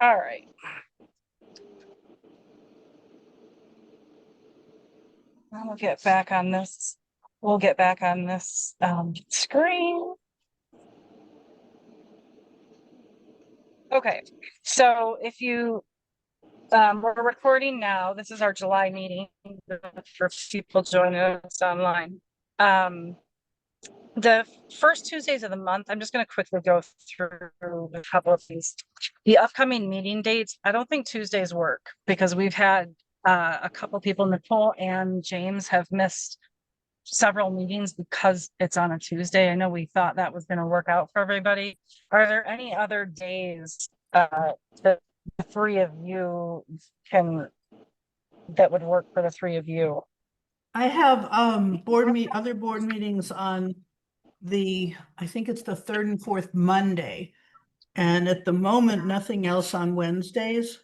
All right. We'll get back on this. We'll get back on this screen. Okay, so if you, we're recording now. This is our July meeting for people joining us online. The first Tuesdays of the month, I'm just going to quickly go through a couple of these. The upcoming meeting dates, I don't think Tuesdays work because we've had a couple people, Nicole and James, have missed several meetings because it's on a Tuesday. I know we thought that was going to work out for everybody. Are there any other days that the three of you that would work for the three of you? I have other board meetings on I think it's the third and fourth Monday. And at the moment, nothing else on Wednesdays.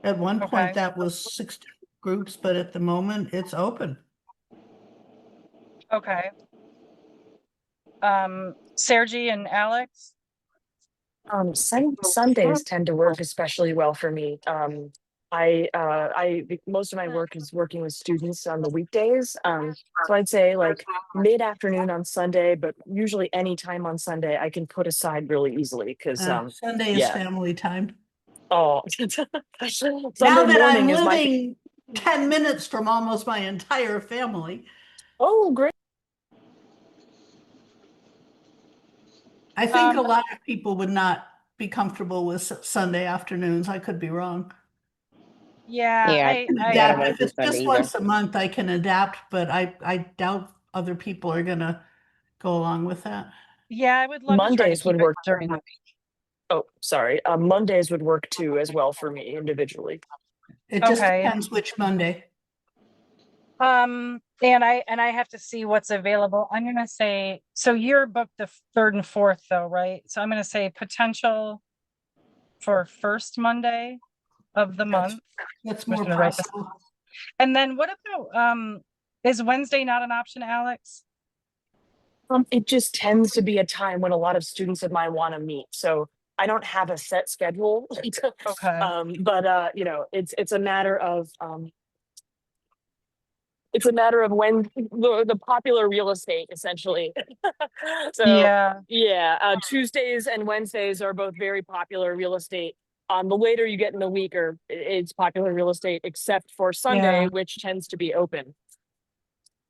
At one point that was 60 groups, but at the moment it's open. Okay. Sergi and Alex? Sundays tend to work especially well for me. Most of my work is working with students on the weekdays. So I'd say like mid-afternoon on Sunday, but usually any time on Sunday I can put aside really easily because Sunday is family time. Oh, now that I'm living 10 minutes from almost my entire family. Oh, great. I think a lot of people would not be comfortable with Sunday afternoons. I could be wrong. Yeah, I adapt. If it's just once a month, I can adapt, but I doubt other people are gonna go along with that. Yeah, I would love Mondays would work during the week. Oh, sorry. Mondays would work too as well for me individually. It just depends which Monday. And I have to see what's available. I'm gonna say, so you're booked the third and fourth though, right? So I'm gonna say potential for first Monday of the month. That's more possible. And then what about is Wednesday not an option, Alex? It just tends to be a time when a lot of students of mine want to meet. So I don't have a set schedule. But you know, it's a matter of when the popular real estate essentially. So Tuesdays and Wednesdays are both very popular real estate. The later you get in the week, it's popular real estate, except for Sunday, which tends to be open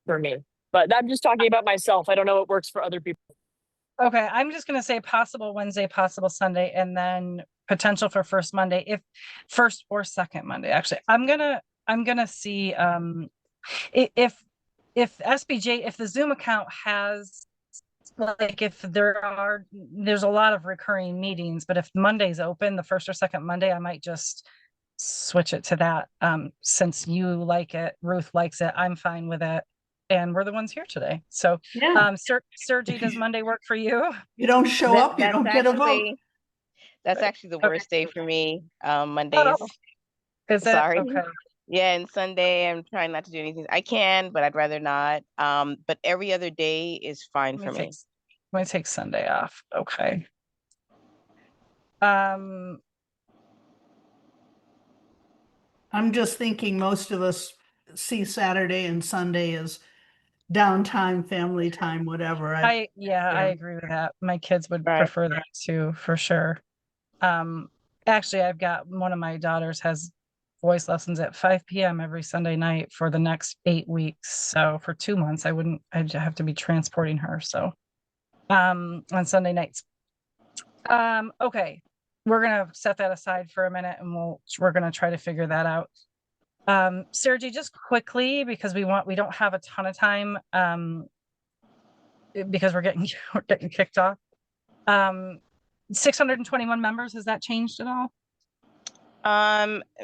for me. But I'm just talking about myself. I don't know what works for other people. Okay, I'm just going to say possible Wednesday, possible Sunday, and then potential for first Monday, if first or second Monday. Actually, I'm gonna see if SPJ, if the Zoom account has, like, if there's a lot of recurring meetings, but if Monday's open, the first or second Monday, I might just switch it to that. Since you like it, Ruth likes it, I'm fine with it. And we're the ones here today. So, Sergi, does Monday work for you? You don't show up, you don't get a vote. That's actually the worst day for me. Mondays. Is it? Sorry. Okay. Yeah, and Sunday I'm trying not to do anything. I can, but I'd rather not. But every other day is fine for me. I'm gonna take Sunday off. Okay. I'm just thinking most of us see Saturday and Sunday as downtime, family time, whatever. I agree with that. My kids would prefer that too, for sure. Actually, I've got one of my daughters has voice lessons at 5 p.m. every Sunday night for the next 8 weeks. So for 2 months, I'd have to be transporting her. So on Sunday nights. Okay. We're gonna set that aside for a minute and we're gonna try to figure that out. Sergi, just quickly, because we don't have a ton of time, because we're getting kicked off. 621 members, has that changed at all?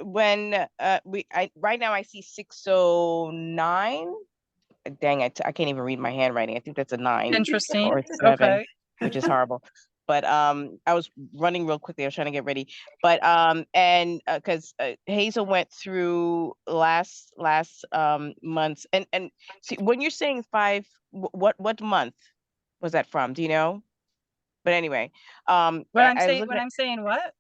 When right now I see 609. Dang, I can't even read my handwriting. I think that's a 9. Interesting. Or 7, which is horrible. But I was running real quickly. I was trying to get ready. But and because Hazel went through last months, and see, when you're saying 5, what month was that from? Do you know? But anyway, When I I'm was saying, looking when at, I'm saying what?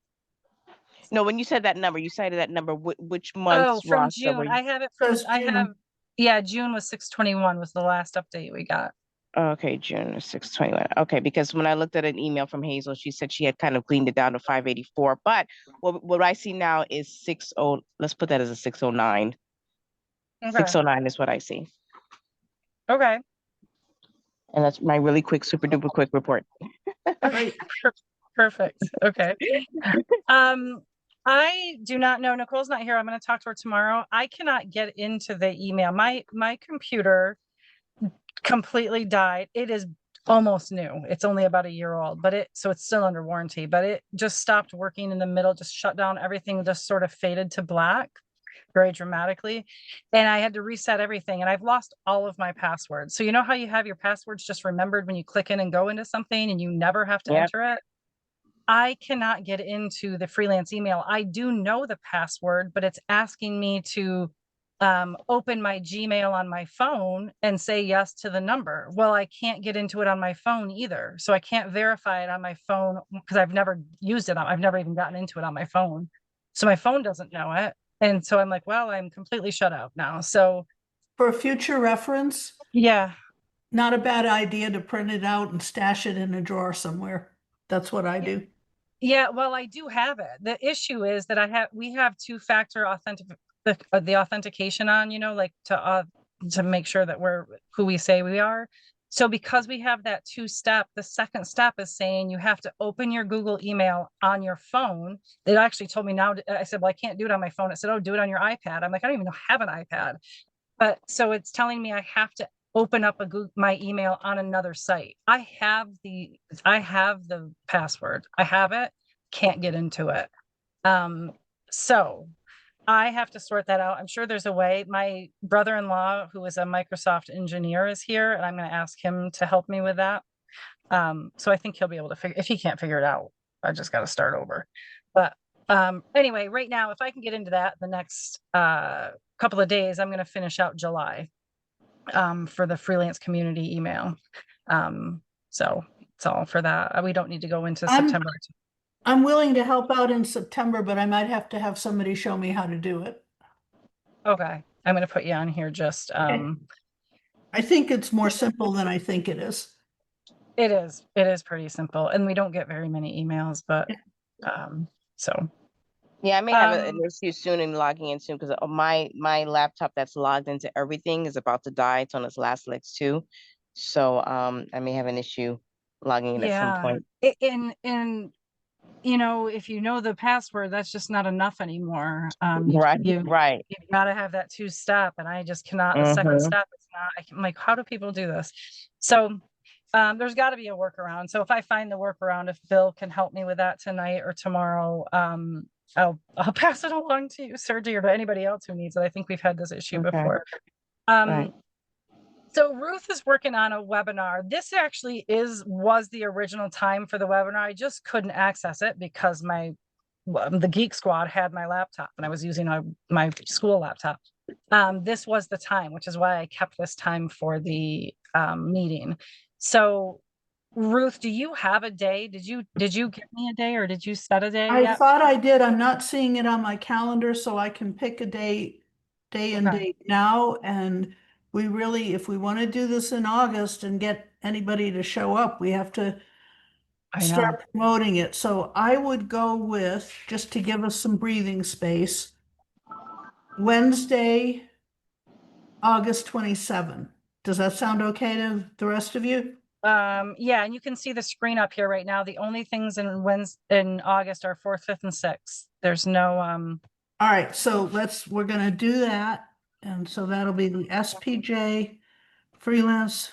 no, when you said that number, you cited that number, which Oh, month's from roster were June. you? I have it from, Says I June. have, yeah, June was 6/21 was the last update we got. Okay, June 6/21. Okay, because when I looked at an email from Hazel, she said she had kind of cleaned it down to 584. But what I see now is 60. Let's put that as a 609. Okay, 609 is what I see. okay. And that's my really quick, super duper quick report. Right. Perfect. Okay. I do not know. Nicole's not here. I'm going to talk to her tomorrow. I cannot get into the email. My computer completely died. It is almost new. It's only about a year old, but so it's still under warranty, but it just stopped working in the middle, just shut down. Everything just sort of faded to black very dramatically. And I had to reset everything, and I've lost all of my passwords. So you know how you have your passwords just remembered when you click in and go into something and you never have to Yep. enter it? I cannot get into the freelance email. I do know the password, but it's asking me to open my Gmail on my phone and say yes to the number. Well, I can't get into it on my phone either. So I can't verify it on my phone because I've never used it. I've never even gotten into it on my phone. So my phone doesn't know it. And so I'm like, well, I'm completely shut out now. So For future reference, yeah. not a bad idea to print it out and stash it in a drawer somewhere. That's what I do. Yeah, well, I do have it. The issue is that we have two-factor the authentication on, like to make sure that we're who we say we are. So because we have that two-step, the second step is saying you have to open your Google email on your phone. It actually told me now, I said, well, I can't do it on my phone. It said, oh, do it on your iPad. I'm like, I don't even have an iPad. But so it's telling me I have to open up my email on another site. I have the password. I have it, can't get into it. So I have to sort that out. I'm sure there's a way. My brother-in-law, who is a Microsoft engineer, is here, and I'm going to ask him to help me with that. So I think he'll be able to if he can't figure it out, I just got to start over. But anyway, right now, if I can get into that the next couple of days, I'm going to finish out July for the freelance community email. So it's all for that. We don't need to go into September. I'm willing to help out in September, but I might have to have somebody show me how to do it. Okay, I'm going to put you on here just. I think it's more simple than I think it is. It is pretty simple, and we don't get very many emails, but so. Yeah, I may have an issue soon in logging in soon because my laptop that's logged into everything is about to die. It's on its last legs too. So I may have an issue logging in at some point. And if you know the password, that's just not enough anymore. Right. You've got to have that two-step, and I just cannot. The second step is not. I'm like, how do people do this? So there's got to be a workaround. So if I find the workaround, if Bill can help me with that tonight or tomorrow, I'll pass it along to you, Sergi, or to anybody else who needs it. I think we've had this issue before. Right. So Ruth is working on a webinar. This actually was the original time for the webinar. I just couldn't access it because the Geek Squad had my laptop and I was using my school laptop. This was the time, which is why I kept this time for the meeting. So Ruth, do you have a day? Did you give me a day, or did you set a day I thought I did. I'm not seeing it on my calendar, so I can pick a day and date now. And we really, if we want to do this in August and get anybody to show up, we have to start promoting it. So I would go with, just to give us some breathing space, Wednesday, August 27. Does that sound okay to the rest of you? Yeah, and you can see the screen up here right now. The only things in August are 4th, 5th, and 6th. There's no All right, so we're gonna do that. And so that'll be the SPJ Freelance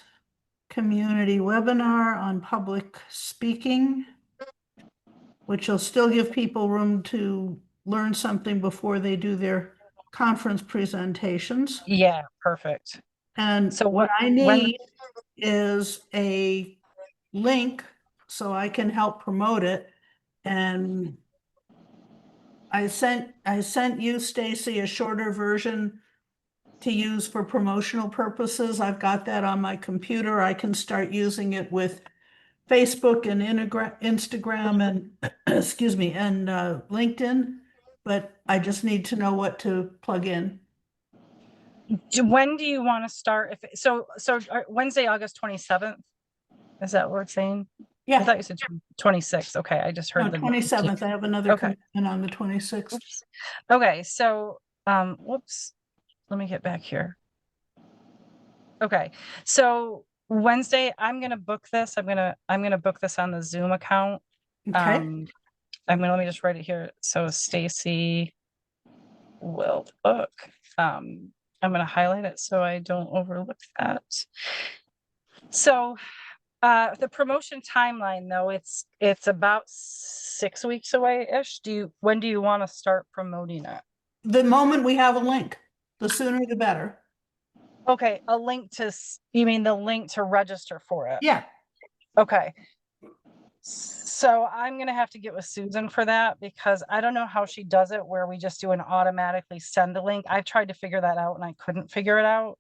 Community Webinar on public speaking, which will still give people room to learn something before they do their conference presentations. Yeah, perfect. And so what I need is a link so I can help promote it. And I sent you, Stacy, a shorter version to use for promotional purposes. I've got that on my computer. I can start using it with Facebook and Instagram and, excuse me, and LinkedIn, but I just need to know what to plug in. When do you want to start? Wednesday, August 27th? Is that what we're saying? I Yeah, thought you said 26th. Okay, I just no, heard the 27th. I have another Okay. commitment on the 26th. Oops. Okay, so whoops. Let me get back here. Okay, so Wednesday, I'm gonna book this. I'm gonna book this on the Zoom account. Okay, Let me just write it here. So Stacy will book. I'm gonna highlight it so I don't overlook that. So the promotion timeline, though, it's about 6 weeks away-ish. When do you want to start promoting it? the moment we have a link, the sooner the better. Okay, a link to, you mean the link to register for it? Yeah, Okay. So I'm gonna have to get with Susan for that because I don't know how she does it where we just do an automatically send a link. I've tried to figure that out and I couldn't figure it out.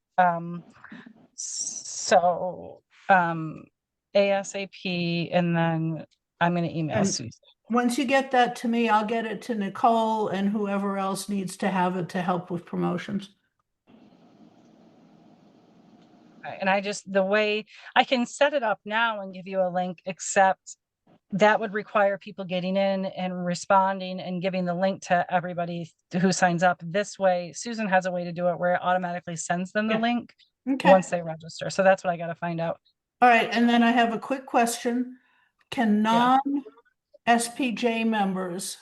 So ASAP, and then I'm gonna email And Susan. once you get that to me, I'll get it to Nicole and whoever else needs to have it to help with promotions. And the way I can set it up now and give you a link, except that would require people getting in and responding and giving the link to everybody who signs up. This way, Susan has a way to do it where it automatically sends them the Yeah. link Okay. once they register. So that's what I got to find out. All right, and then I have a quick question. Can Yeah. non-SPJ members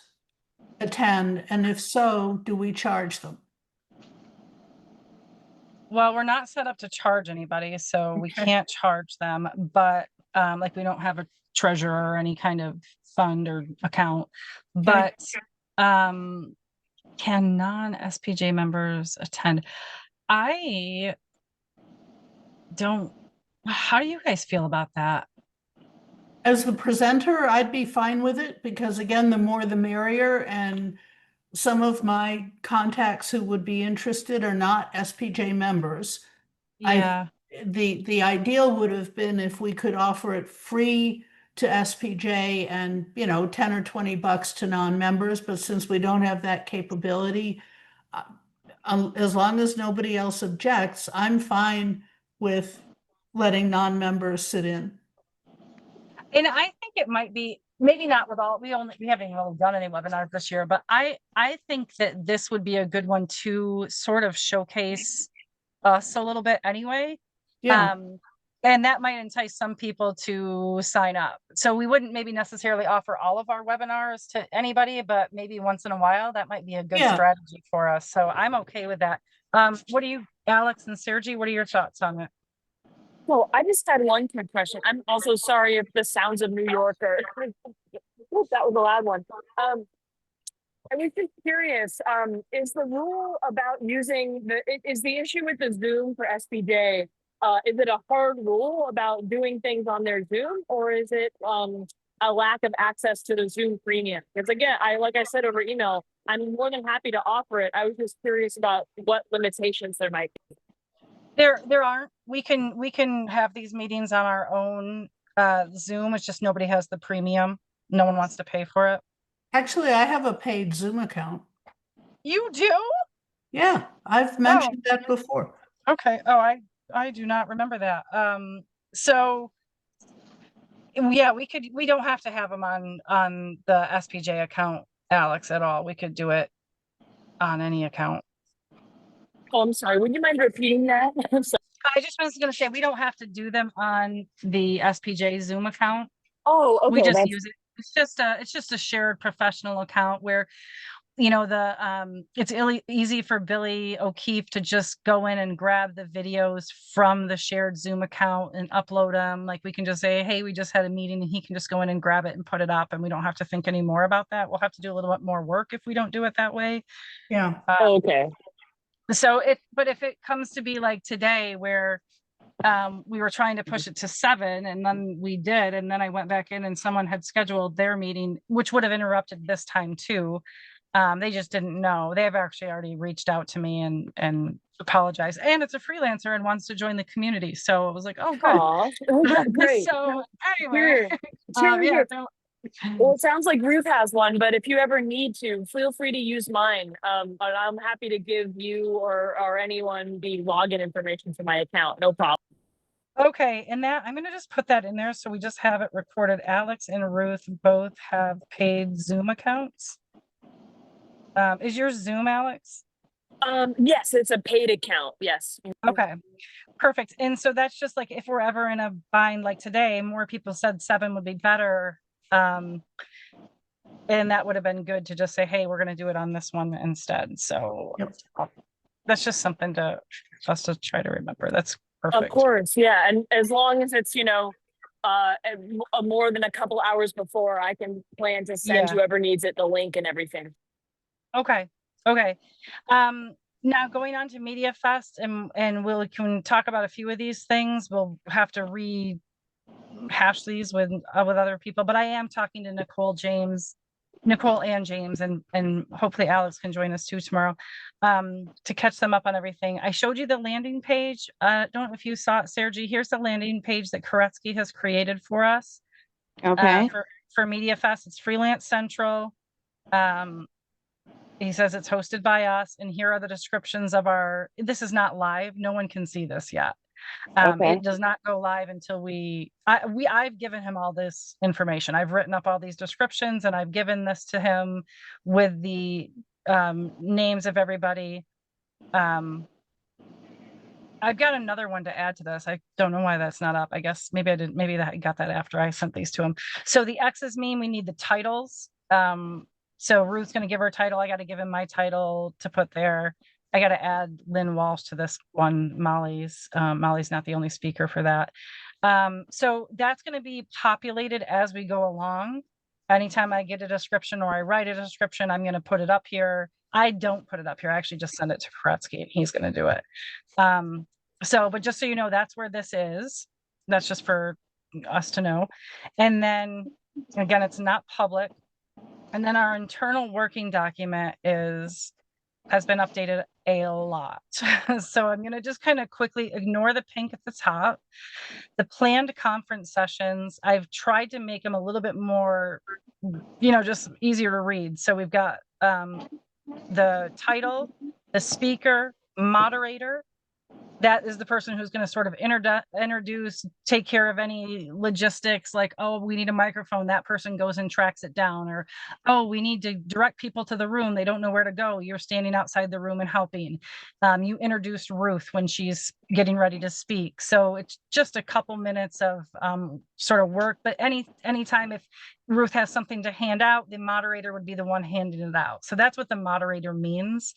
attend? And if so, do we charge them? Well, we're not set up to charge anybody, so we Okay. can't charge them, but like we don't have a treasurer or any kind of fund or account. But can non-SPJ members attend? I don't, how do you guys feel about that? As the presenter, I'd be fine with it because again, the more the merrier. And some of my contacts who would be interested are not SPJ members. Yeah. The ideal would have been if we could offer it free to SPJ and, 10 or 20 bucks to non-members, but since we don't have that capability, as long as nobody else objects, I'm fine with letting non-members sit in. And I think it might be, maybe not with all, we haven't even really done any webinars this year, but I think that this would be a good one to sort of showcase us a little bit anyway. Yeah, And that might entice some people to sign up. So we wouldn't maybe necessarily offer all of our webinars to anybody, but maybe once in a while, that might be a good Yeah. strategy for us. So I'm okay with that. What do you, Alex and Sergi, what are your thoughts on it? So I just had one quick question. I'm also sorry if the sounds of New York are that was a loud one. I was just curious, is the rule about is the issue with the Zoom for SPJ, is it a hard rule about doing things on their Zoom, or is it a lack of access to the Zoom premium? Because again, like I said over email, I'm more than happy to offer it. I was just curious about what limitations there might be. There aren't. We can have these meetings on our own Zoom. It's just nobody has the premium. No one wants to pay for it. actually, I have a paid Zoom account. You do? Yeah, I've mentioned that before. Okay. Oh, I do not remember that. So yeah, we don't have to have them on the SPJ account, Alex, at all. We could do it on any account. Oh, I'm sorry. Would you mind repeating that? I'm sorry. I just was going to say we don't have to do them on the SPJ Zoom account. Oh, okay. We just use it. It's just a shared professional account where, it's easy for Billy O'Keefe to just go in and grab the videos from the shared Zoom account and upload them. Like we can just say, hey, we just had a meeting, and he can just go in and grab it and put it up, and we don't have to think any more about that. We'll have to do a little bit more work if we don't do it that way. Yeah. Okay. So but if it comes to be like today where we were trying to push it to 7, and then we did, and then I went back in and someone had scheduled their meeting, which would have interrupted this time too. They just didn't know. They've actually already reached out to me and apologized. And it's a freelancer and wants to join the community. So it was like, oh, good. Aw, great. So anyway, Sure, yeah, sure. Well, it sounds like Ruth has one, but if you ever need to, feel free to use mine. But I'm happy to give you or anyone the login information for my account. No problem. okay. And that I'm going to just put that in there. So we just have it recorded. Alex and Ruth both have paid Zoom accounts. Is yours Zoom, Alex? Yes, it's a paid account. Yes. Okay, perfect. And so that's just like if we're ever in a bind like today, more people said 7 would be better. And that would have been good to just say, hey, we're going to do it on this one instead. So Yep. that's just something to us to try to remember. That's Of perfect. course, yeah. And as long as it's, more than a couple hours before, I can plan to send Yeah. whoever needs it the link and everything. Okay. Okay. Now going on to Media Fest and we can talk about a few of these things. We'll have to rehash these with other people, but I am talking to Nicole and James, and hopefully Alex can join us too tomorrow, to catch them up on everything. I showed you the landing page. Don't know if you saw it, Sergi. Here's the landing page that Koretsky has created for us. Okay. For Media Fest. It's Freelance Central. He says it's hosted by us, and here are the descriptions of this is not live. No one can see this yet. Okay. It does not go live until I've given him all this information. I've written up all these descriptions and I've given this to him with the names of everybody. I've got another one to add to this. I don't know why that's not up. I guess maybe I didn't, maybe I got that after I sent these to him. So the X's mean we need the titles. So Ruth's going to give her title. I got to give him my title to put there. I got to add Lynn Walsh to this one. Molly's not the only speaker for that. So that's going to be populated as we go along. Anytime I get a description or I write a description, I'm going to put it up here. I don't put it up here. I actually just send it to Koretsky and he's going to do it. But just so you know, that's where this is. That's just for us to know. And then again, it's not public. And then our internal working document has been updated a lot. So I'm going to just kind of quickly ignore the pink at the top. The planned conference sessions, I've tried to make them a little bit more, just easier to read. So we've got the title, the speaker, moderator. That is the person who's going to sort of introduce, take care of any logistics, like, oh, we need a microphone. That person goes and tracks it down. Or, oh, we need to direct people to the room. They don't know where to go. You're standing outside the room and helping. You introduced Ruth when she's getting ready to speak. So it's just a couple minutes of sort of work. But anytime if Ruth has something to hand out, the moderator would be the one handing it out. So that's what the moderator means.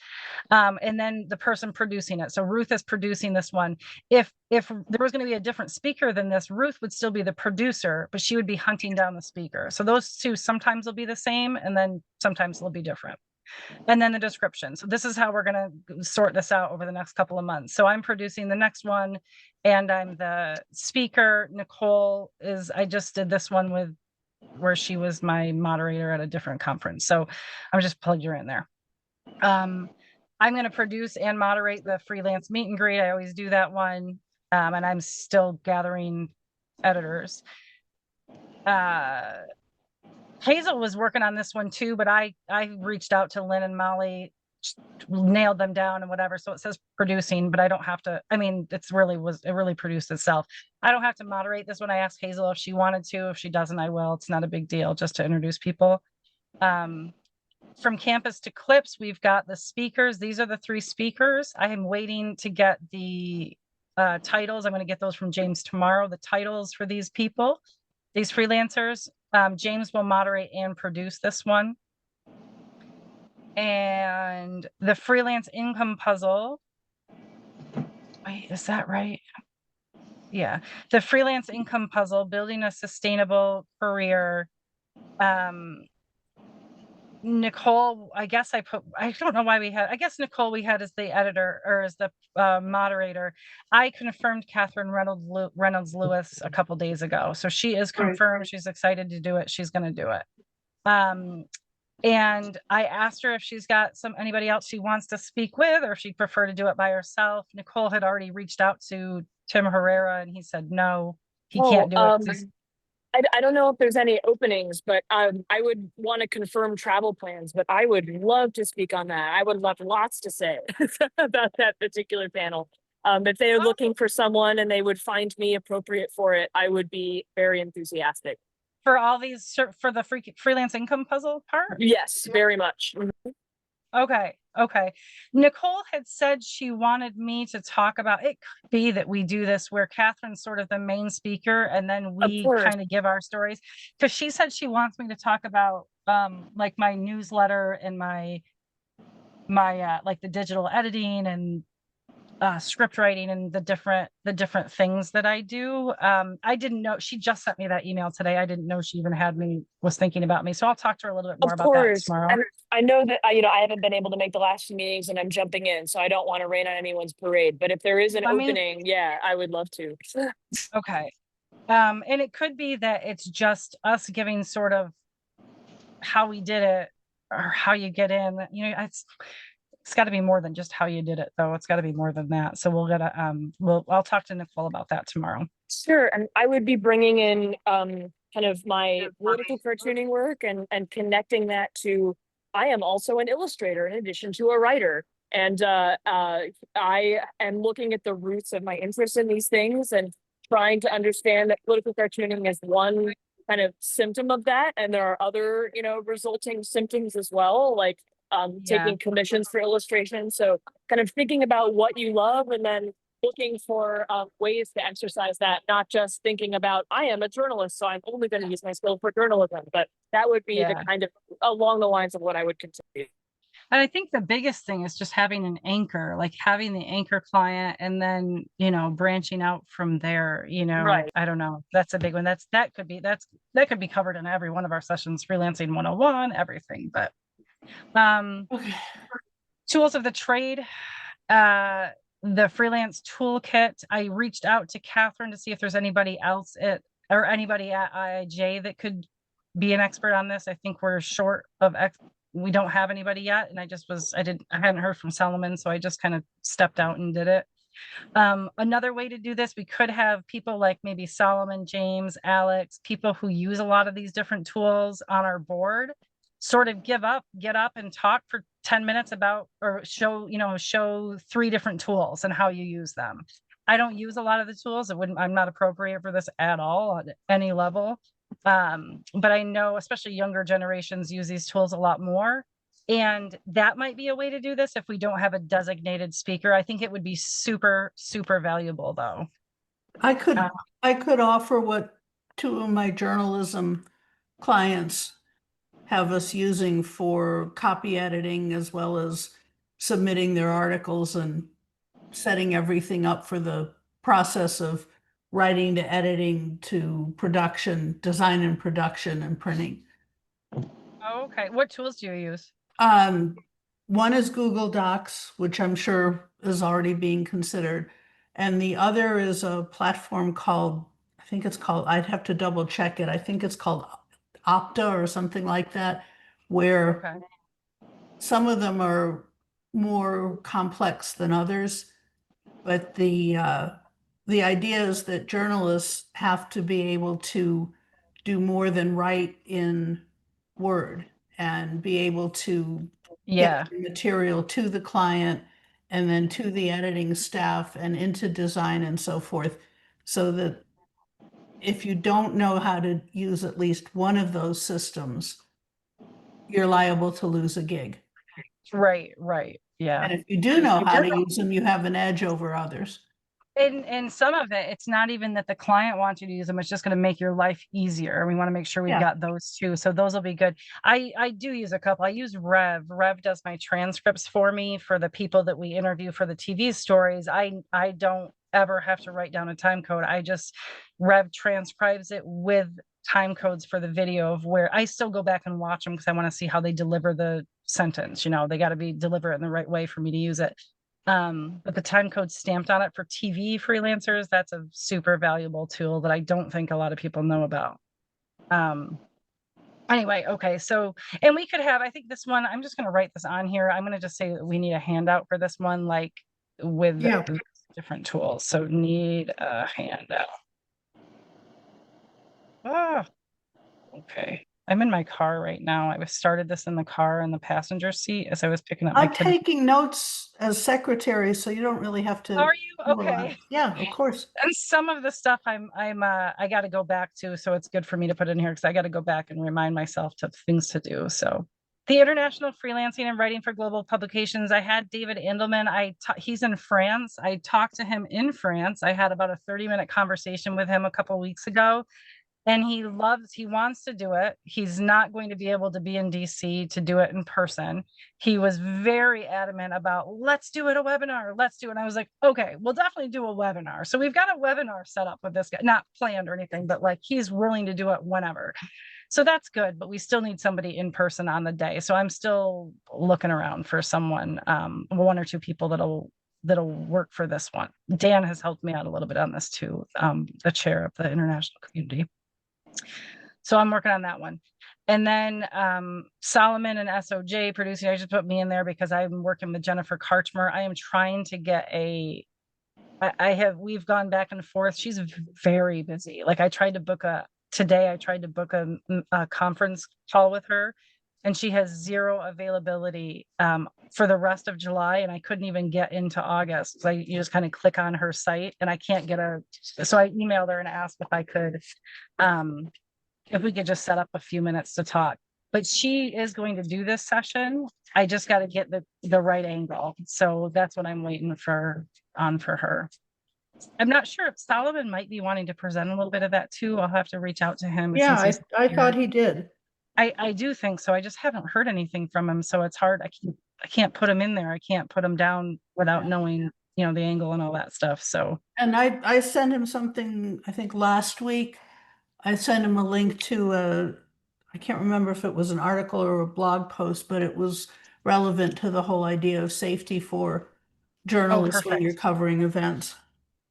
And then the person producing it. So Ruth is producing this one. If there was going to be a different speaker than this, Ruth would still be the producer, but she would be hunting down the speaker. So those two sometimes will be the same, and then sometimes they'll be different. And then the description. So this is how we're going to sort this out over the next couple of months. So I'm producing the next one, and I'm the speaker. Nicole I just did this one where she was my moderator at a different conference. So I'm just plugged her in there. I'm going to produce and moderate the freelance meet and greet. I always do that one. And I'm still gathering editors. Hazel was working on this one too, but I reached out to Lynn and Molly, nailed them down and whatever. So it says producing, but I don't have to, it really produced itself. I don't have to moderate this one. I asked Hazel if she wanted to. If she doesn't, I will. It's not a big deal, just to introduce people. From Campus to Clips, we've got the speakers. These are the 3 speakers. I am waiting to get the titles. I'm going to get those from James tomorrow, the titles for these people, these freelancers. James will moderate and produce this one. And the freelance income puzzle. Wait, is that right? Yeah. The freelance income puzzle, building a sustainable career. Nicole, I don't know why I guess Nicole we had as the editor or as the moderator. I confirmed Catherine Reynolds Lewis a couple days ago. So she is confirmed. She's excited to do it. She's going to do it. And I asked her if she's got anybody else she wants to speak with, or if she'd prefer to do it by herself. Nicole had already reached out to Tim Herrera, and he said no, he can't do it. I don't know if there's any openings, but I would want to confirm travel plans, but I would love to speak on that. I would love lots to say about that particular panel. If they are looking for someone and they would find me appropriate for it, I would be very enthusiastic. For all these, for the freelance income puzzle part? Yes, very much. Okay. Okay. Nicole had said she wanted me to talk about, it could be that we do this where Catherine's sort of the main speaker and then we kind of give our stories. Cause she said she wants me to talk about like my newsletter and my like the digital editing and script writing and the different things that I do. I didn't know, she just sent me that email today. I didn't know she even was thinking about me. So I'll talk to her a little bit more about that tomorrow. And I know that, I haven't been able to make the last few meetings and I'm jumping in, so I don't want to rain on anyone's parade, but if there is an opening, yeah, I would love to. Okay. And it could be that it's just us giving sort of how we did it or how you get in, it's got to be more than just how you did it though. It's got to be more than that. So I'll talk to Nicole about that tomorrow. Sure. And I would be bringing in kind of my political cartooning work and connecting that to, I am also an illustrator in addition to a writer. And I am looking at the roots of my interest in these things and trying to understand that political cartooning is one kind of symptom of that. And there are other, resulting symptoms as well, like taking commissions for illustration. So kind of thinking about what you love and then looking for ways to exercise that, not just thinking about, I am a journalist, so I'm only going to use my skill for journalism, but that would be the kind of along the lines of what I would continue. And I think the biggest thing is just having an anchor, like having the anchor client and then, branching out from there, Right. I don't know. That's a big one. That could be covered in every one of our sessions, freelancing 101, everything, but Okay. tools of the trade, the freelance toolkit. I reached out to Catherine to see if there's anybody else or anybody at IIJ that could be an expert on this. I think we're short of we don't have anybody yet. And I hadn't heard from Solomon. So I just kind of stepped out and did it. Another way to do this, we could have people like maybe Solomon, James, Alex, people who use a lot of these different tools on our board, sort of get up and talk for 10 minutes about, or show 3 different tools and how you use them. I don't use a lot of the tools. I'm not appropriate for this at all at any level. But I know especially younger generations use these tools a lot more. And that might be a way to do this if we don't have a designated speaker. I think it would be super, super valuable though. I could offer what 2 of my journalism clients have us using for copy editing as well as submitting their articles and setting everything up for the process of writing to editing to production, design and production and printing. Okay. What tools do you use? One is Google Docs, which I'm sure is already being considered. And the other is a platform I'd have to double check it. I think it's called Opta or something like that, where some of them are more complex than others. But the idea is that journalists have to be able to do more than write in Word and be able to get the material to the client and then to the editing staff and into design and so forth, so that if you don't know how to use at least one of those systems, you're liable to lose a gig. Right. Yeah. And if you do know how to use them, you have an edge over others. And some of it's not even that the client wants you to use them. It's just going to make your life easier. We want to make sure we've got those too. So those will be good. I do use a couple. I use Rev. Rev does my transcripts for me for the people that we interview for the TV stories. I don't ever have to write down a time code. Rev transcribes it with time codes for the video of where I still go back and watch them because I want to see how they deliver the sentence. They got to be delivered in the right way for me to use it. But the time code stamped on it for TV freelancers, that's a super valuable tool that I don't think a lot of people know about. Anyway, okay, so, and we could have, I think this one, I'm just gonna write this on here. I'm gonna just say that we need a handout for this one, like with Yeah. different tools. So need a handout. Ah, okay. I'm in my car right now. I started this in the car in the passenger seat as I was picking up my I'm kid. taking notes as secretary, so you don't really have to. Are you? do a lot. Okay. Yeah, of course. And some of the stuff I got to go back to, so it's good for me to put in here because I got to go back and remind myself to things to do. So the International Freelancing and Writing for Global Publications, I had David Andelman. He's in France. I talked to him in France. I had about a 30-minute conversation with him a couple weeks ago. And he wants to do it. He's not going to be able to be in DC to do it in person. He was very adamant about, let's do it a webinar. Let's do it. And I was like, okay, we'll definitely do a webinar. So we've got a webinar set up with this guy, not planned or anything, but like he's willing to do it whenever. So that's good, but we still need somebody in person on the day. So I'm still looking around for someone, one or two people that'll work for this one. Dan has helped me out a little bit on this too, the chair of the international community. So I'm working on that one. And then Solomon and SOJ producing, I just put me in there because I'm working with Jennifer Karchmer. I am trying to get we've gone back and forth. She's very busy. Like I tried to book a conference call with her and she has zero availability for the rest of July. And I couldn't even get into August. So you just kind of click on her site and I can't get so I emailed her and asked if we could just set up a few minutes to talk. But she is going to do this session. I just got to get the right angle. So that's what I'm waiting for her. I'm not sure if Solomon might be wanting to present a little bit of that too. I'll have to reach out to him. Yeah, I thought he did. I do think so. I just haven't heard anything from him. So it's hard. I can't put him in there. I can't put him down without knowing, the angle and all that stuff. So. And I sent him something, I think last week. I sent him a link to I can't remember if it was an article or a blog post, but it was relevant to the whole idea of safety for journalists when you're covering events.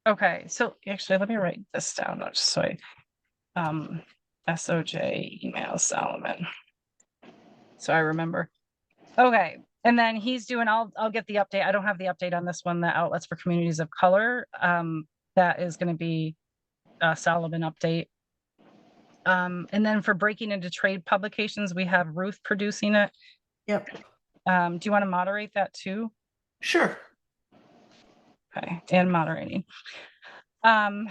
Okay, so actually, let me write this down. Just so SOJ email Solomon. So I remember. Okay, and then he's doing. I'll get the update. I don't have the update on this one. The outlets for communities of color. That is going to be a Solomon update. And then for breaking into trade publications, we have Ruth producing it. Yep. Do you want to moderate that too? Sure. Okay, and moderating. And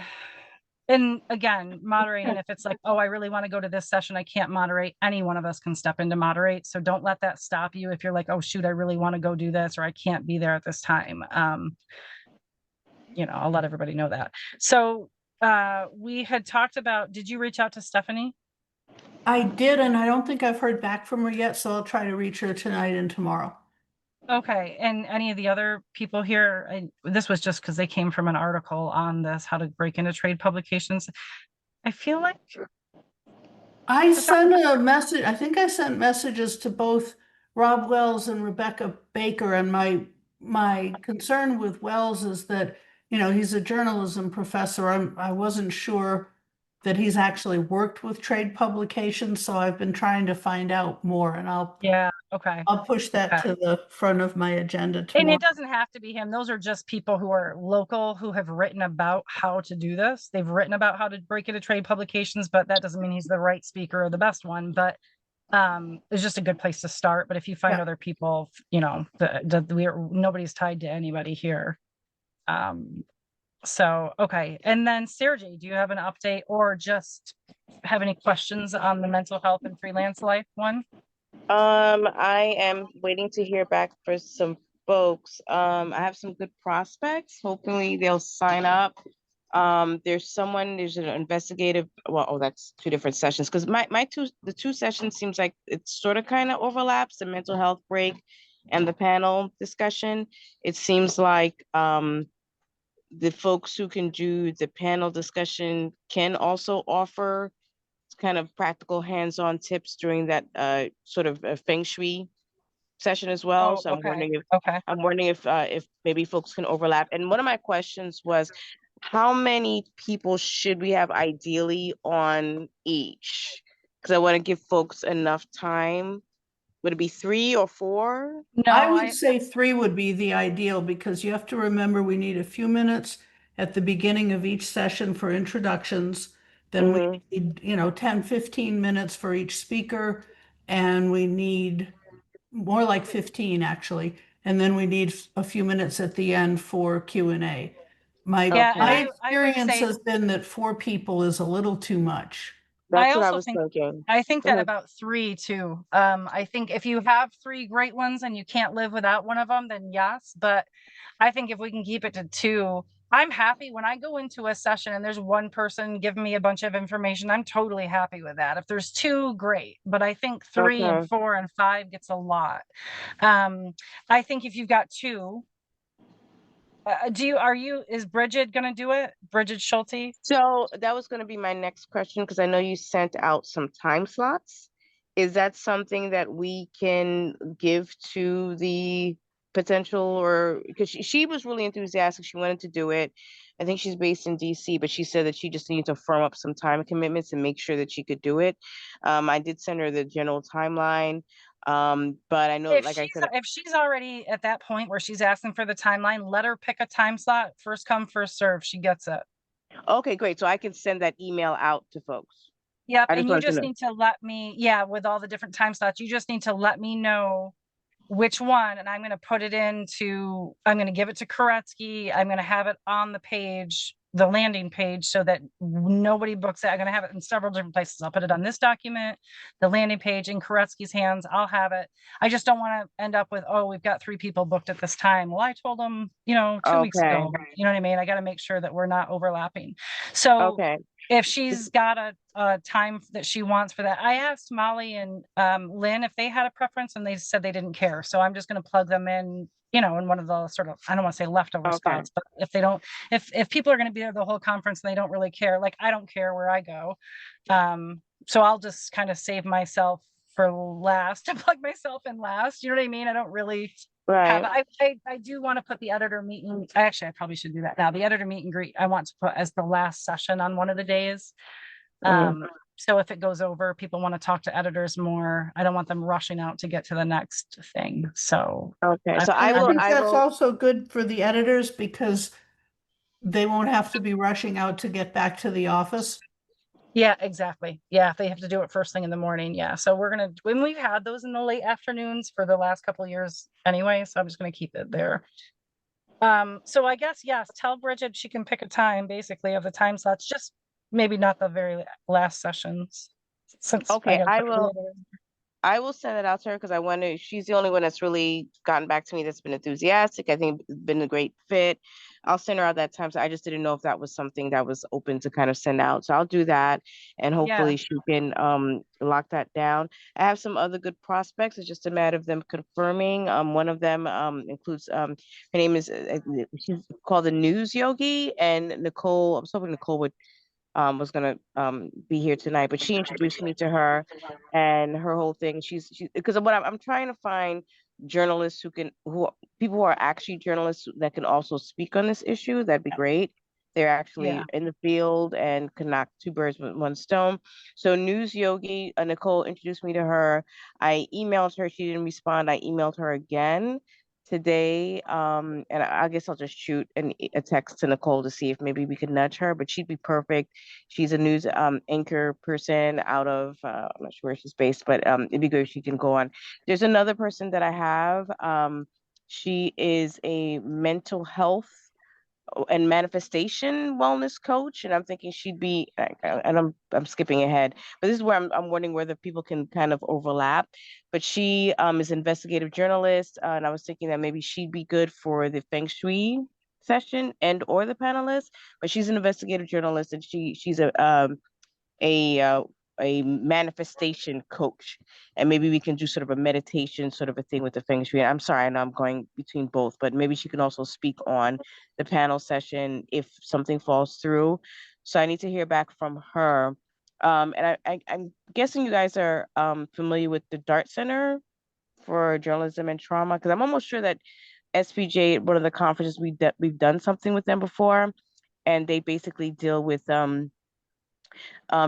again, moderating, if it's like, oh, I really want to go to this session, I can't moderate, any one of us can step in to moderate. So don't let that stop you if you're like, oh, shoot, I really want to go do this, or I can't be there at this time. I'll let everybody know that. So we had talked about, did you reach out to Stephanie? I did, and I don't think I've heard back from her yet, so I'll try to reach her tonight and tomorrow. Okay, and any of the other people here, this was just because they came from an article on this, how to break into trade publications. I feel like I sent a message. I think I sent messages to both Rob Wells and Rebecca Baker, and my concern with Wells is that, he's a journalism professor. I wasn't sure that he's actually worked with trade publications, so I've been trying to find out more, and I'll push that to the front of my agenda tomorrow. And it doesn't have to be him. Those are just people who are local who have written about how to do this. They've written about how to break into trade publications, but that doesn't mean he's the right speaker or the best one. But it's just a good place to start. But if you find other people, nobody's tied to anybody here. So, okay. And then Sergey, do you have an update or just have any questions on the mental health and freelance life one? I am waiting to hear back for some folks. I have some good prospects. Hopefully they'll sign up. There's an investigative, that's two different sessions. Cause the two sessions seems like it sort of kind of overlaps, the mental health break and the panel discussion. It seems like, the folks who can do the panel discussion can also offer kind of practical hands-on tips during that sort of feng shui session as well. So I'm wondering if maybe folks can overlap. And one of my questions was, how many people should we have ideally on each? Because I want to give folks enough time. Would it be 3 or 4? No, I would say 3 would be the ideal because you have to remember we need a few minutes at the beginning of each session for introductions. Then we need, 10, 15 minutes for each speaker, and we need more like 15 actually. And then we need a few minutes at the end for Q&A. Yeah, and My Okay. I would experience say, has been that 4 people is a little too much. That's what I also was think, thinking. I think Go that ahead. about 3 too. I think if you have 3 great ones and you can't live without one of them, then yes. But I think if we can keep it to 2, I'm happy when I go into a session and there's one person giving me a bunch of information. I'm totally happy with that. If there's 2, great. But I think 3 and Okay. 4 and 5 gets a lot. I think if you've got 2, is Bridget gonna do it? Bridget Schulte? So that was going to be my next question because I know you sent out some time slots. Is that something that we can give to the potential, or because she was really enthusiastic, she wanted to do it. I think she's based in DC, but she said that she just needed to firm up some time commitments and make sure that she could do it. I did send her the general timeline. But I know, If like I she's said, if she's already at that point where she's asking for the timeline, let her pick a time slot. First come, first serve. She gets it. okay, great. So I can send that email out to folks. Yep. I just And you wanted to just know. need to let me, yeah, with all the different time slots, you just need to let me know which one, and I'm going to put it into, I'm going to give it to Koretsky. I'm going to have it on the page, the landing page, so that nobody books it. I'm going to have it in several different places. I'll put it on this document, the landing page in Koretsky's hands. I'll have it. I just don't want to end up with, oh, we've got 3 people booked at this time. Well, I told them, 2 weeks Okay. ago, you know what I mean? I got to make sure that we're not overlapping. So Okay. if she's got a time that she wants for that. I asked Molly and Lynn if they had a preference, and they said they didn't care. So I'm just going to plug them in, in one of the sort of, I don't want to say leftover Okay. spots, but if they don't, if people are going to be there the whole conference and they don't really care, like I don't care where I go. So I'll just kind of save myself for last to plug myself in last. You know what I mean? I don't really have, Right. I do want to put the editor meeting. Actually, I probably should do that now. The editor meet and greet, I want to put as the last session on one of the days. Mhm. So if it goes over, people want to talk to editors more. I don't want them rushing out to get to the next thing. So Okay. I'm, So And I think I that's will, also good for the editors because they won't have to be rushing out to get back to the office. yeah, exactly. Yeah, if they have to do it first thing in the morning. Yeah. So when we've had those in the late afternoons for the last couple of years anyway, so I'm just gonna keep it there. So I guess, yes, tell Bridget she can pick a time basically of the time slots, just maybe not the very last sessions. Since I okay, gotta put the editor in. I will send it out to her because I want to, she's the only one that's really gotten back to me that's been enthusiastic. I think it's been a great fit. I'll send her out that time. So I just didn't know if that was something that was open to kind of send out. So I'll do that and Yeah, hopefully she can lock that down. I have some other good prospects. It's just a matter of them confirming. One of them includes her name is she's called the News Yogi, and Nicole, I'm hoping Nicole would was gonna be here tonight, but she introduced me to her and her whole thing. She because what I'm trying to find journalists people who are actually journalists that can also speak on this issue. That'd be great. They're actually yeah. in the field and can knock 2 birds with 1 stone. So News Yogi, Nicole introduced me to her. I emailed her. She didn't respond. I emailed her again today. And I guess I'll just shoot a text to Nicole to see if maybe we could nudge her, but she'd be perfect. She's a news anchor person out of I'm not sure where she's based, but it'd be good if she can go on. There's another person that I have. She is a mental health and manifestation wellness coach, and I'm thinking she'd be. And I'm skipping ahead, but this is where I'm wondering whether people can kind of overlap. But she is an investigative journalist, and I was thinking that maybe she'd be good for the feng shui session and or the panelists. But she's an investigative journalist, and she's a uh, a manifestation coach, and maybe we can do sort of a meditation sort of a thing with the feng shui. I'm sorry, I know I'm going between both, but maybe she can also speak on the panel session if something falls through. So I need to hear back from her. And I'm guessing you guys are familiar with the Dart Center for Journalism and Trauma, because I'm almost sure that SPJ, one of the conferences we've done something with them before, and they basically deal with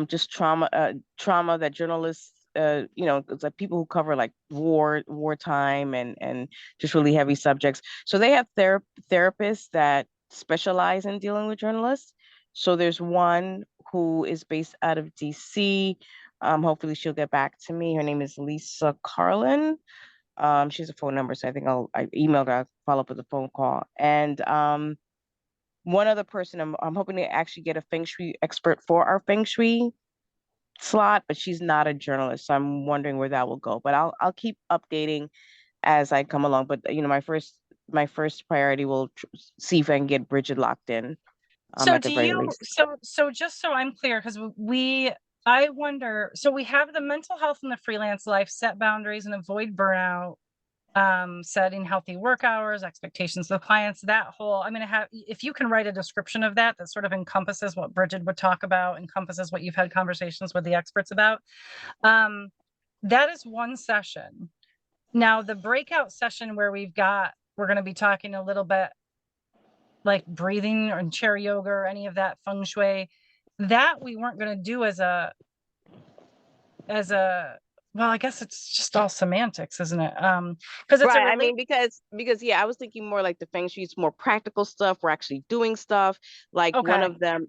just trauma that journalists, you know, it's like people who cover like wartime and just really heavy subjects. So they have therapists that specialize in dealing with journalists. So there's one who is based out of DC. Hopefully she'll get back to me. Her name is Lisa Carlin. She has a phone number, so I think I emailed her, I'll follow up with a phone call. And one other person, I'm hoping to actually get a feng shui expert for our feng shui slot, but she's not a journalist, so I'm wondering where that will go. But I'll keep updating as I come along. But you know, my first priority will see if I can get Bridget locked in. So At the do very you, least. so just so I'm clear, because I wonder, so we have the mental health and the freelance life, set boundaries and avoid burnout, setting healthy work hours, expectations of the clients, that whole, I'm going to have, if you can write a description of that, that sort of encompasses what Bridget would talk about, encompasses what you've had conversations with the experts about. That is one session. Now the breakout session where we're going to be talking a little bit like breathing or chair yoga or any of that feng shui, that we weren't going to do as a well, I guess it's just all semantics, isn't it? Because it's a Right. I mean, because yeah, I was thinking more like the feng shui is more practical stuff. We're actually doing stuff. Like one okay. of them,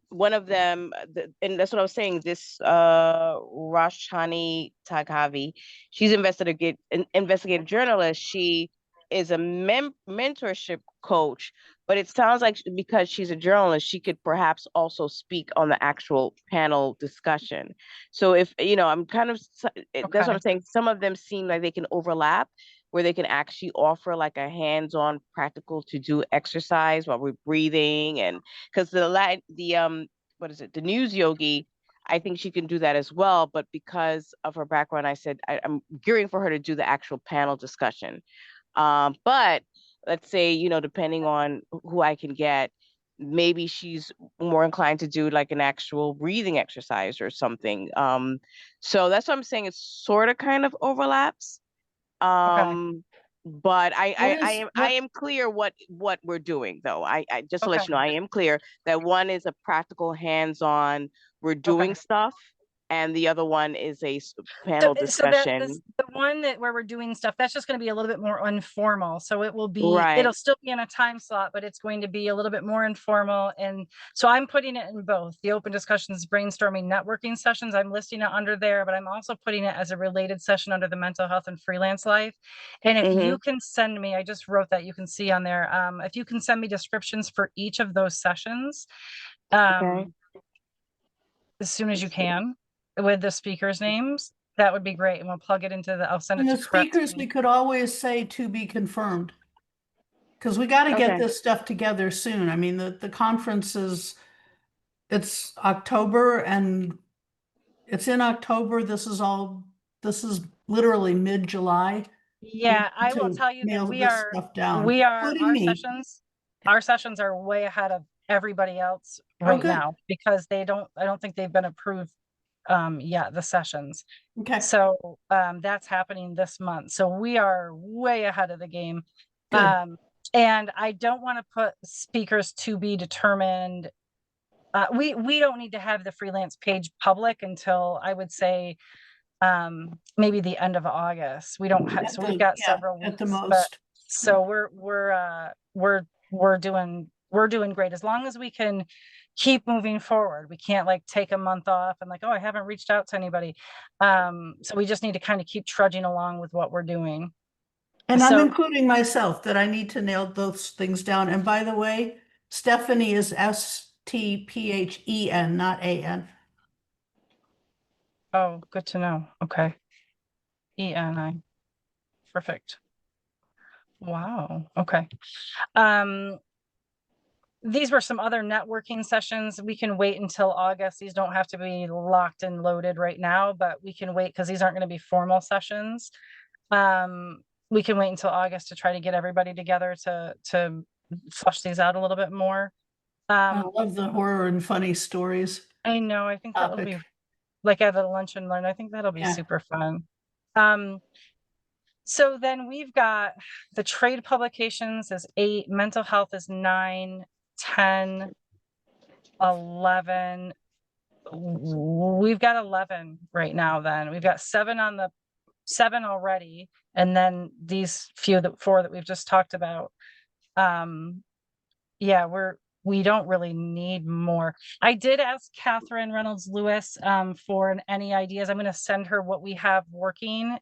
and that's what I was saying. This Rashani Taghavi, she's investigative journalist. She is a mentorship coach, but it sounds like because she's a journalist, she could perhaps also speak on the actual panel discussion. So if you know, I'm kind of that's what Okay. I'm saying. Some of them seem like they can overlap, where they can actually offer like a hands-on practical to do exercise while we're breathing, and because what is it, the news yogi, I think she can do that as well. But because of her background, I said I'm gearing for her to do the actual panel discussion. But let's say, you know, depending on who I can get, maybe she's more inclined to do like an actual breathing exercise or something. So that's what I'm saying. It sort of kind of overlaps. Okay. But What I am clear what we're doing though. I just to Okay. let you know, I am clear that one is a practical hands-on, we're doing Okay. stuff, and the other one is a panel So that discussion. the one that where we're doing stuff, that's just going to be a little bit more informal. So Right. it'll still be in a time slot, but it's going to be a little bit more informal. And so I'm putting it in both the open discussions, brainstorming, networking sessions. I'm listing it under there, but I'm also putting it as a related session under the mental health and freelance life. And if you can send me, I just wrote that, you can see on there. If you can send me descriptions for each of those sessions, Okay. as soon as you can, with the speakers' names, that would be great. And we'll plug it into I'll send it And the to correct. speakers, we could always say to be confirmed. Because we got to get Okay. this stuff together soon. I mean, the conference it's October and it's in October. This is literally mid-July. We Yeah, need I will to tell you that nail this stuff down, including me. our sessions are way ahead of everybody else Oh, right good. now because I don't think they've been approved yet, the sessions. Okay, So that's happening this month. So we are way ahead of the game. good. And I don't want to put speakers to be determined. We don't need to have the freelance page public until I would say maybe the end of August. We don't have, so we've got several At the weeks, but most. so we're doing great as long as we can keep moving forward. We can't like take a month off and like, oh, I haven't reached out to anybody. So we just need to kind of keep trudging along with what we're doing. And I'm So including myself that I need to nail those things down. And by the way, Stephanie is STPHEN, not AN. oh, good to know. Okay. ENI. Perfect. Wow. Okay. These were some other networking sessions. We can wait until August. These don't have to be locked and loaded right now, but we can wait because these aren't going to be formal sessions. We can wait until August to try to get everybody together to flush these out a little bit more. I love the horror and funny stories. I know, I think that'll be like at a lunch and learn. I think that'll be super fun. So then we've got the trade publications is 8, mental health is 9, 10, 11. we've got 11 right now. Then we've got 7 already, and then these four that we've just talked about. Yeah, we don't really need more. I did ask Catherine Reynolds Lewis for any ideas. I'm going to send her what we have working.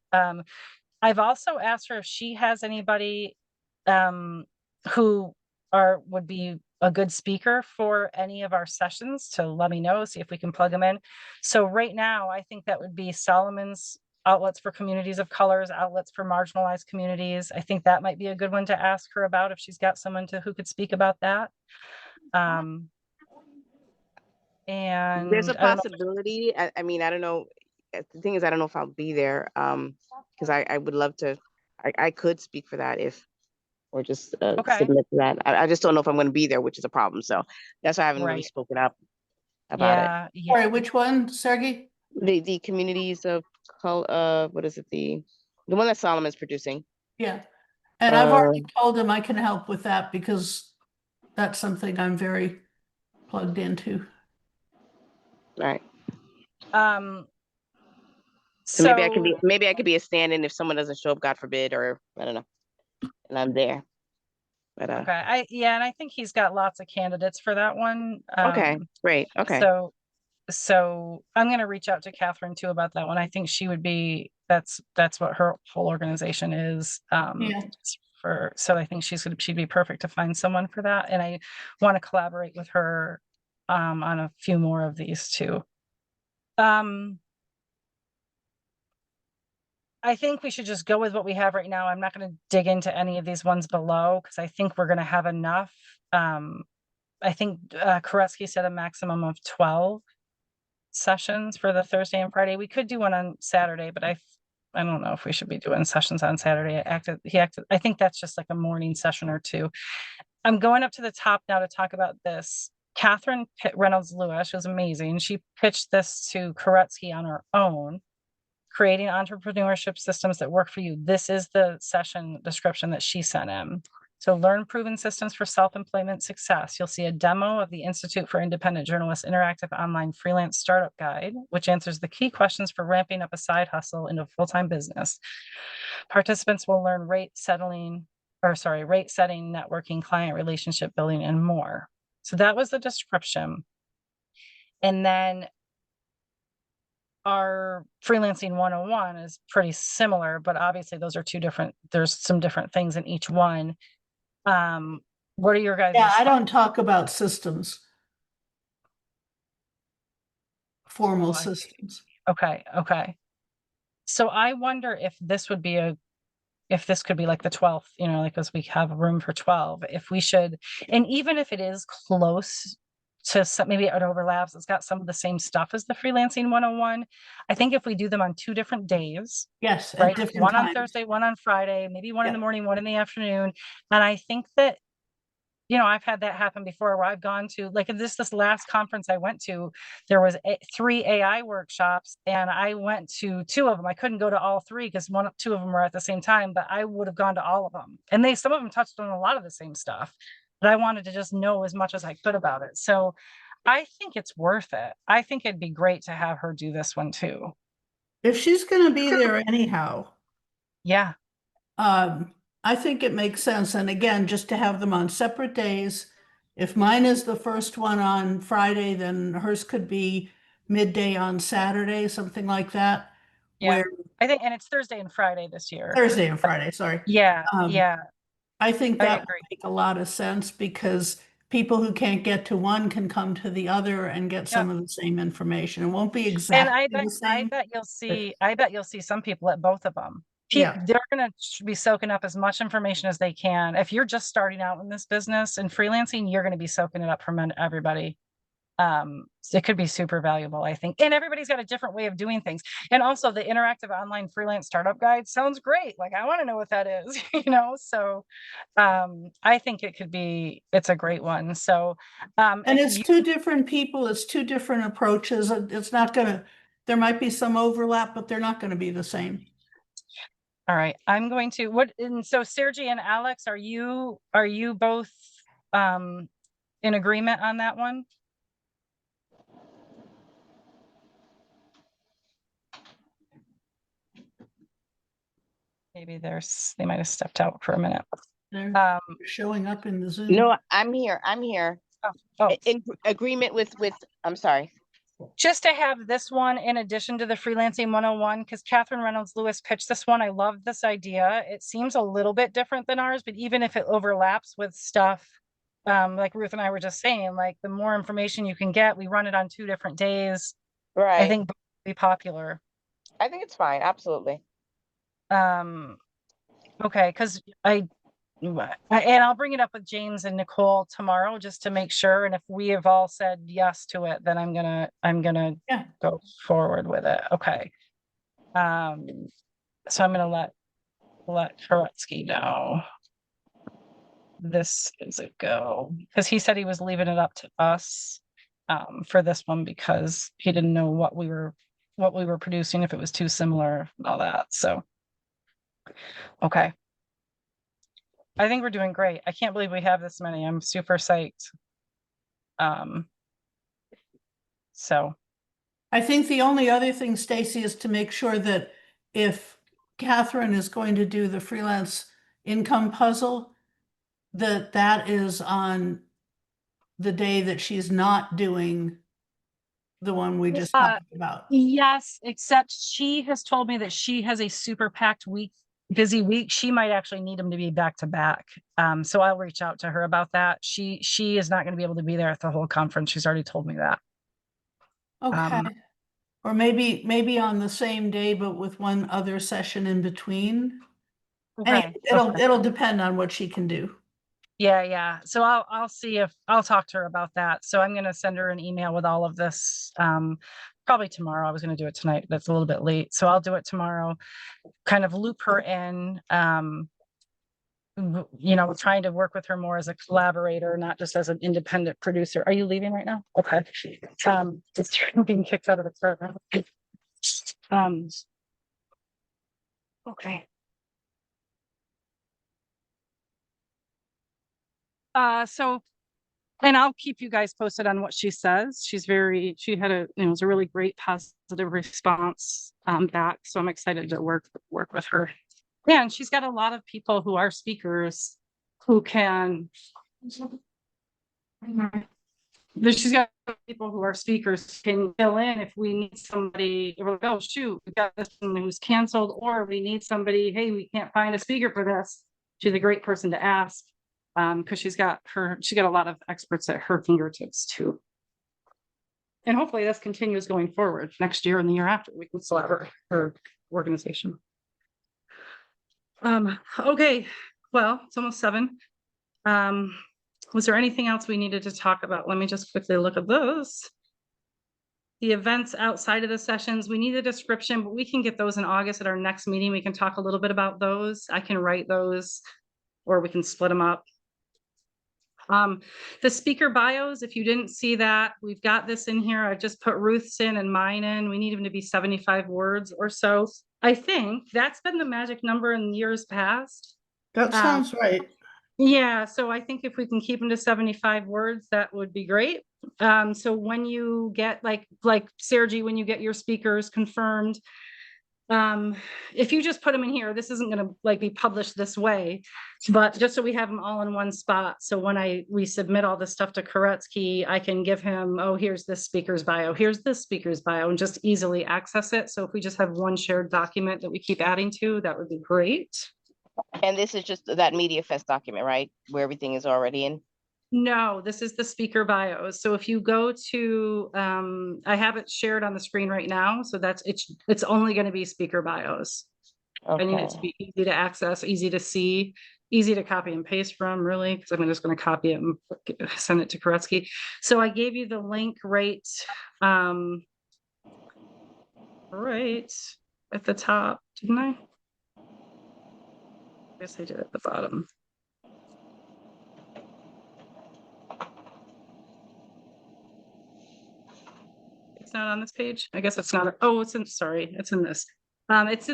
I've also asked her if she has anybody who would be a good speaker for any of our sessions, to let me know, see if we can plug them in. So right now, I think that would be Solomon's outlets for communities of colors, outlets for marginalized communities. I think that might be a good one to ask her about if she's got someone who could speak about that. And There's a I don't know. possibility. I mean, I don't know. The thing is, I don't know if I'll be there. Because I would love to. I could speak for that or just Okay. submit to that. I just don't know if I'm going to be there, which is a problem. So that's why I haven't really Right. spoken up about it. Yeah. Sorry, which one, Sergey? The communities of color. What is it? The one that Solomon's producing. Yeah. And I've already told him I can help with that because that's something I'm very plugged into. Right. So maybe I could be a stand-in if someone doesn't show up, God forbid, or I don't know, and I'm there. But okay, and I think he's got lots of candidates for that one. Okay, great. Okay. So I'm going to reach out to Catherine too about that one. I think she would be, that's what her whole organization is. Yeah. So I think she'd be perfect to find someone for that. And I want to collaborate with her on a few more of these too. I think we should just go with what we have right now. I'm not going to dig into any of these ones below because I think we're going to have enough. I think Koretsky said a maximum of 12 sessions for the Thursday and Friday. We could do one on Saturday, but I don't know if we should be doing sessions on Saturday. I think that's just like a morning session or two. I'm going up to the top now to talk about this. Catherine Reynolds Lewis was amazing. She pitched this to Koretsky on her own, creating entrepreneurship systems that work for you. This is the session description that she sent in. So learn proven systems for self-employment success. You'll see a demo of the Institute for Independent Journalists interactive online freelance startup guide, which answers the key questions for ramping up a side hustle into a full-time business. Participants will learn rate setting, networking, client relationship building, and more. So that was the description. And then our freelancing 101 is pretty similar, but obviously those are there's some different things in each one. What are your guys? Yeah, I don't talk about systems. Formal systems. Okay. So I wonder if this could be like the 12th, like as we have room for 12, if we should, and even if it is close to maybe it overlaps, it's got some of the same stuff as the freelancing 101. I think if we do them on 2 different days, yes, right, at different one times. on Thursday, one on Friday, maybe one in the morning, one in the afternoon. And I think that, I've had that happen before where I've gone to, like this last conference I went to, there was 3 AI workshops and I went to 2 of them. I couldn't go to all 3 because 2 of them were at the same time, but I would have gone to all of them. And some of them touched on a lot of the same stuff, but I wanted to just know as much as I could about it. So I think it's worth it. I think it'd be great to have her do this one too. If she's going to be there anyhow. Yeah. I think it makes sense. And again, just to have them on separate days. If mine is the first one on Friday, then hers could be midday on Saturday, something like that. Yeah. I think, and it's Thursday and Friday this year. Thursday and Friday, sorry. Yeah. I think that would make a lot of sense because people who can't get to one can come to the other and get some of the same information. It won't be exactly the same. I bet you'll see some people at both of them. They're going to be soaking up as much information as they can. If you're just starting out in this business and freelancing, you're going to be soaking it up from everybody. It could be super valuable, I think. And everybody's got a different way of doing things. And also the interactive online freelance startup guide sounds great. Like I want to know what that is, So I think it's a great one. So and it's 2 different people, it's 2 different approaches. It's not there might be some overlap, but they're not going to be the same. All right, I'm going to and so Sergey and Alex, are you both in agreement on that one? Maybe they might have stepped out for a minute. They're Um, showing up in the Zoom. No, I'm here. I'm here. oh, In agreement with, I'm sorry. just to have this one in addition to the freelancing 101, because Catherine Reynolds Lewis pitched this one. I love this idea. It seems a little bit different than ours, but even if it overlaps with stuff, like Ruth and I were just saying, like the more information you can get, we run it on 2 different days. Right. I think both will be popular. I think it's fine. Absolutely. Okay, because and I'll bring it up with James and Nicole tomorrow just to make sure. And if we have all said yes to it, then I'm gonna Yeah. go forward with it. Okay. So I'm gonna let Koretsky know this is a go, because he said he was leaving it up to us for this one because he didn't know what we were producing, if it was too similar and all that. So okay. I think we're doing great. I can't believe we have this many. I'm super psyched. So I think the only other thing, Stacy, is to make sure that if Catherine is going to do the freelance income puzzle, that is on the day that she's not doing the one we just talked about. yes, except she has told me that she has a super packed week, busy week. She might actually need them to be back to back. So I'll reach out to her about that. She is not going to be able to be there at the whole conference. She's already told me that. Okay. Or maybe on the same day, but with one other session in between. Okay. It'll depend on what she can do. Yeah. So I'll see if I'll talk to her about that. So I'm gonna send her an email with all of this. Probably tomorrow. I was gonna do it tonight, but it's a little bit late. So I'll do it tomorrow. Kind of loop her in. Trying to work with her more as a collaborator, not just as an independent producer. Are you leaving right now? Okay. It's being kicked out of the program. Okay. And I'll keep you guys posted on what she says. She had it was a really great positive response back. So I'm excited to work with her. Yeah, and she's got a lot of people who are speakers who can. She's got people who are speakers can fill in if we need somebody. We're like, oh shoot, we got this one who's canceled, or we need somebody. Hey, we can't find a speaker for this. She's a great person to ask because she got a lot of experts at her fingertips too. And hopefully this continues going forward next year and the year after. We can still have her organization. Okay, well, it's almost 7. Was there anything else we needed to talk about? Let me just quickly look at those. The events outside of the sessions, we need a description, but we can get those in August at our next meeting. We can talk a little bit about those. I can write those, or we can split them up. The speaker bios, if you didn't see that, we've got this in here. I just put Ruth's in and mine in. We need them to be 75 words or so. I think that's been the magic number in years past. That sounds right. Yeah, so I think if we can keep them to 75 words, that would be great. So when you get like Sergi, when you get your speakers confirmed, if you just put them in here, this isn't going to be published this way, but just so we have them all in one spot. So when we submit all this stuff to Koretsky, I can give him, oh, here's this speaker's bio, here's this speaker's bio, and just easily access it. So if we just have one shared document that we keep adding to, that would be great. And this is just that MediaFest document, right? Where everything is already in? No, this is the speaker bios. So if you go to, I have it shared on the screen right now. So it's only going to be speaker bios. Okay. I need it to be easy to access, easy to see, easy to copy and paste from, really, because I'm just going to copy it and send it to Koretsky. So I gave you the link right at the top, didn't I? I guess I did at the bottom. It's not on this page. I guess it's not. Oh, it's in this. It's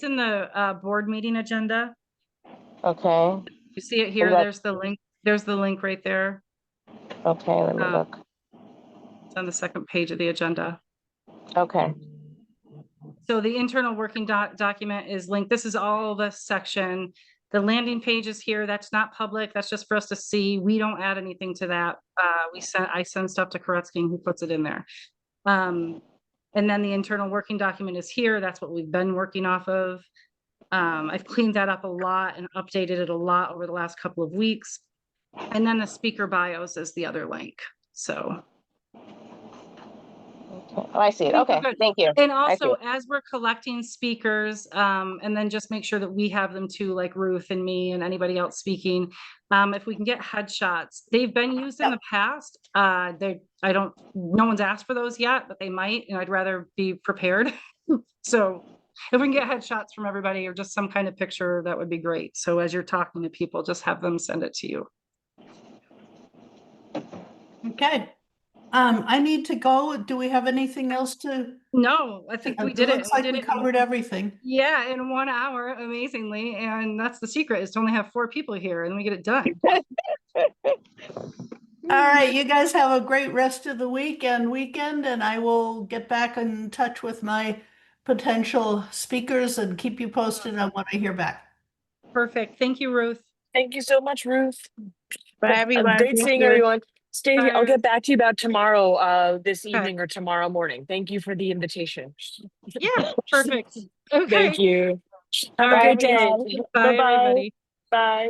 in the board meeting agenda. Okay. You see it here. There's the link. There's the link right there. Okay, let me look. It's on the second page of the agenda. Okay. So the internal working document is linked. This is all the section. The landing page is here. That's not public. That's just for us to see. We don't add anything to that. I send stuff to Koretsky who puts it in there. And then the internal working document is here. That's what we've been working off of. I've cleaned that up a lot and updated it a lot over the last couple of weeks. And then the speaker bios is the other link. So. Oh, I see it. Okay, thank you. And also, as we're collecting speakers, and then just make sure that we have them too, like Ruth and me and anybody else speaking. If we can get headshots, they've been used in the past. No one's asked for those yet, but they might, and I'd rather be prepared. So if we can get headshots from everybody or just some kind of picture, that would be great. So as you're talking to people, just have them send it to you. Okay. I need to go. Do we have anything else to? No, I think we did it. Looks like we covered everything. Yeah, in 1 hour, amazingly. And that's the secret, is to only have 4 people here and we get it done. All right, you guys have a great rest of the week and weekend, and I will get back in touch with my potential speakers and keep you posted on what I hear back. Perfect. Thank you, Ruth. Thank you so much, Ruth. Bye, everyone. Great seeing everyone. Stacey, I'll Bye. get back to you about tomorrow, this evening or tomorrow morning. Thank you for the invitation. Yeah, perfect. Okay. Thank you. Have Bye, a great day. everyone. Bye, Bye-bye. everybody. Bye.